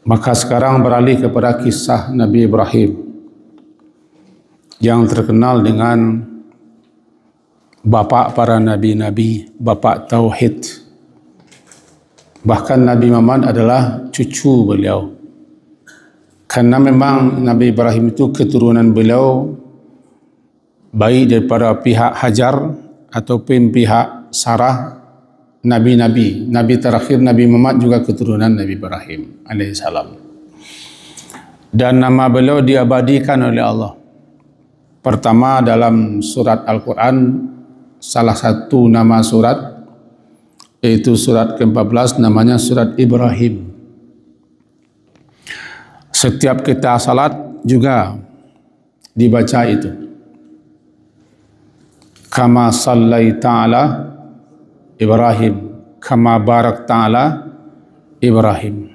Maka sekarang beralih kepada kisah Nabi Ibrahim yang terkenal dengan bapa para nabi-nabi, bapa tauhid. Bahkan Nabi Muhammad adalah cucu beliau. Karena memang Nabi Ibrahim itu keturunan beliau baik daripada pihak Hajar ataupun pihak Sarah, nabi-nabi. Nabi terakhir Nabi Muhammad juga keturunan Nabi Ibrahim alaihissalam. Dan nama beliau diabadikan oleh Allah. Pertama dalam surat Al-Quran, salah satu nama surat, yaitu surat ke-14, namanya surat Ibrahim. Setiap kita salat juga dibaca itu. Kama sallaita ala Ibrahim, kama barakta ala Ibrahim.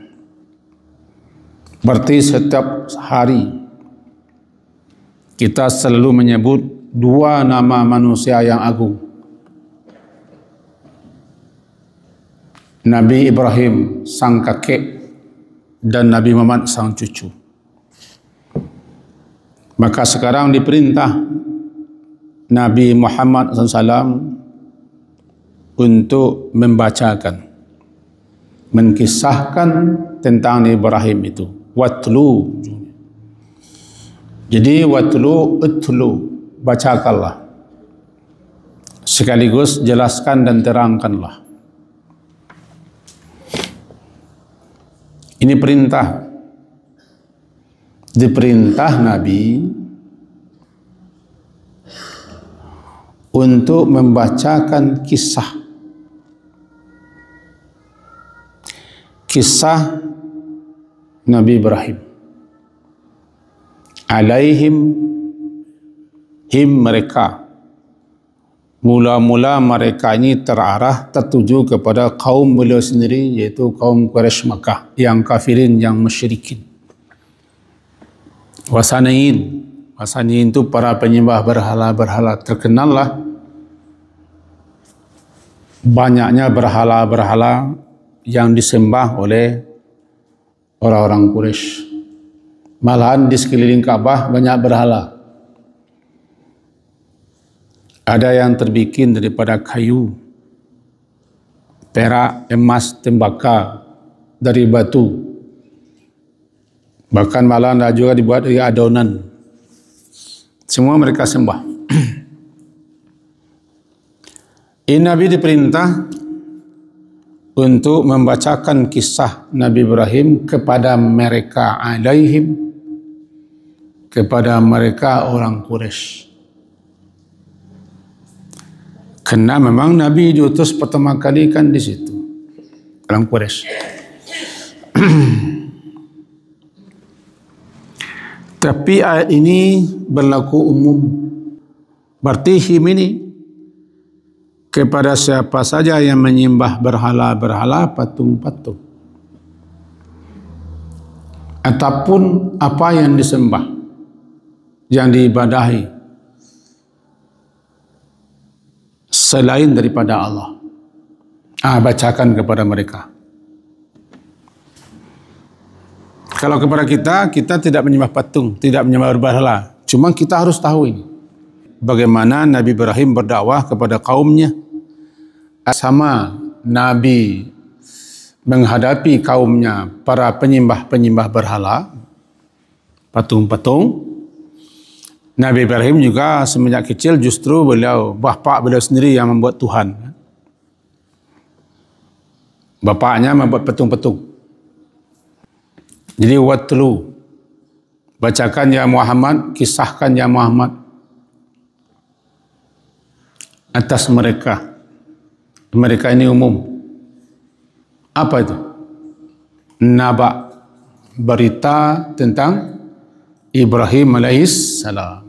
Berarti setiap hari kita selalu menyebut dua nama manusia yang agung. Nabi Ibrahim sang kakek dan Nabi Muhammad sang cucu. Maka sekarang diperintah Nabi Muhammad SAW untuk membacakan, menkisahkan tentang Ibrahim itu. Watlu. Jadi watlu, utlu, bacakanlah. Sekaligus jelaskan dan terangkanlah. Ini perintah. Diperintah Nabi untuk membacakan kisah Nabi Ibrahim. Alaihim, him mereka. Mula-mula mereka ini tertuju kepada kaum beliau sendiri, yaitu kaum Quraisy Makkah, yang kafirin, yang musyrikin. Wasaniyin. Wasaniyin itu para penyembah berhala-berhala. Terkenallah banyaknya berhala-berhala yang disembah oleh orang-orang Quraisy. Malahan di sekeliling Ka'bah banyak berhala. Ada yang terbikin daripada kayu, perak, emas, tembaka, dari batu. Bahkan malahan ada juga dibuat dari adonan. Semua mereka sembah. Ini Nabi diperintah untuk membacakan kisah Nabi Ibrahim kepada mereka, alaihim, kepada mereka orang Quraisy. Karena memang Nabi diutus pertama kali kan di situ, orang Quraisy. Tapi ayat ini berlaku umum. Berarti him ini kepada siapa saja yang menyembah berhala-berhala, patung-patung, ataupun apa yang disembah, yang diibadahi selain daripada Allah. Bacakan kepada mereka. Kalau kepada kita tidak menyembah patung, tidak menyembah berhala. Cuma kita harus tahu ini. Bagaimana Nabi Ibrahim berdakwah kepada kaumnya. Sama Nabi menghadapi kaumnya, para penyembah-penyembah berhala, patung-patung. Nabi Ibrahim juga semenjak kecil justru bapa beliau sendiri yang membuat Tuhan. Bapaknya membuat patung-patung. Jadi watlu, bacakan ya Muhammad, kisahkan ya Muhammad atas mereka. Mereka ini umum. Apa itu? Naba, berita tentang Ibrahim alaihissalam.